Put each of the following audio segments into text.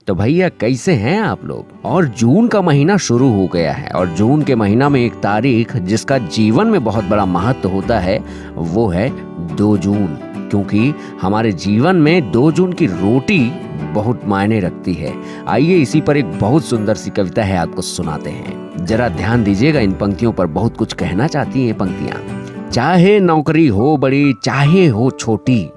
तो भैया कैसे हैं आप लोग। और जून का महीना शुरू हो गया है और जून के महीना में एक तारीख जिसका जीवन में बहुत बड़ा महत्व होता है वो है 2 जून, क्योंकि हमारे जीवन में 2 जून की रोटी बहुत मायने रखती है। आइए इसी पर एक बहुत सुंदर सी कविता है आपको सुनाते हैं, जरा ध्यान दीजिएगा। इन पंक्तियों पर बहुत कुछ कहना चाहती हैं पंक्तियां। चाहे नौकरी हो बड़ी चाहे हो छोटी,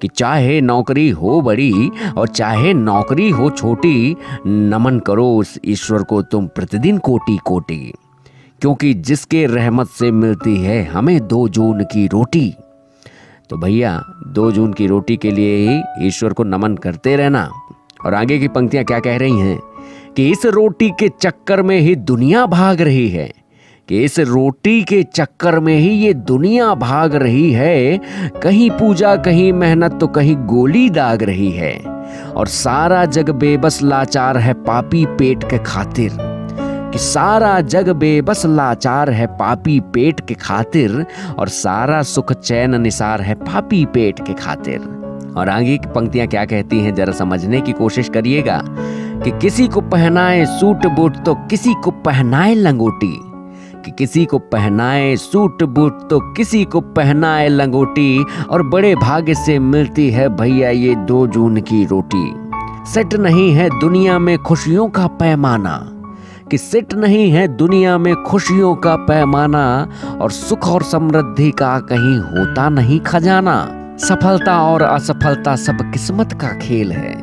कि चाहे नौकरी हो बड़ी और चाहे नौकरी हो छोटी, नमन करो उस ईश्वर को तुम प्रतिदिन कोटि कोटि, क्योंकि जिसके रहमत से मिलती है हमें 2 जून की रोटी। तो भैया 2 जून की रोटी के लिए ही ईश्वर को नमन करते रहना। और आगे की पंक्तियां क्या कह रही हैं कि इस रोटी के चक्कर में ही दुनिया भाग रही है, कि इस रोटी के चक्कर में ही ये दुनिया भाग रही है। कहीं पूजा कहीं मेहनत तो कहीं गोली दाग रही है, और सारा जग बेबस लाचार है पापी पेट के खातिर, कि सारा जग बेबस लाचार है पापी पेट के खातिर, और सारा सुख चैन निसार है पापी पेट के खातिर। और आगे की पंक्तियां क्या कहती हैं जरा समझने की कोशिश करिएगा कि किसी को पहनाए सूट बूट तो किसी को पहनाए लंगोटी, कि किसी को पहनाए सूट बूट तो किसी को पहनाए लंगोटी, और बड़े भाग्य से मिलती है भैया ये 2 जून की रोटी। सेट नहीं है दुनिया में खुशियों का पैमाना, कि सेट नहीं है दुनिया में खुशियों का पैमाना, और सुख और समृद्धि का कहीं होता नहीं खजाना। सफलता और असफलता सब किस्मत का खेल है,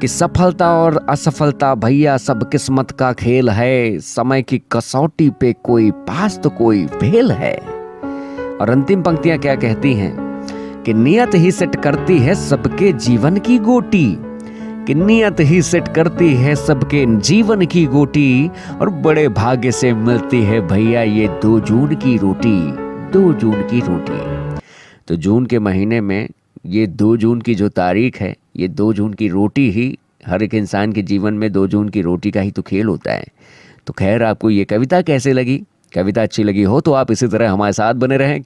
कि सफलता और असफलता भैया सब किस्मत का खेल है। समय की कसौटी पे कोई पास तो कोई फेल है। और अंतिम पंक्तियां क्या कहती हैं कि नियत ही सेट करती है सबके जीवन की गोटी, कि नियत ही सेट करती है सबके जीवन की गोटी, और बड़े भाग्य से मिलती है भैया ये 2 जून की रोटी, 2 जून की रोटी। तो जून के महीने में ये 2 जून की जो तारीख है, ये 2 जून की रोटी ही हर एक इंसान के जीवन में 2 जून की रोटी का ही तो खेल होता है। तो खैर आपको ये कविता कैसे लगी? कविता अच्छी लगी हो तो आप इसी तरह हमारे साथ बने रहें।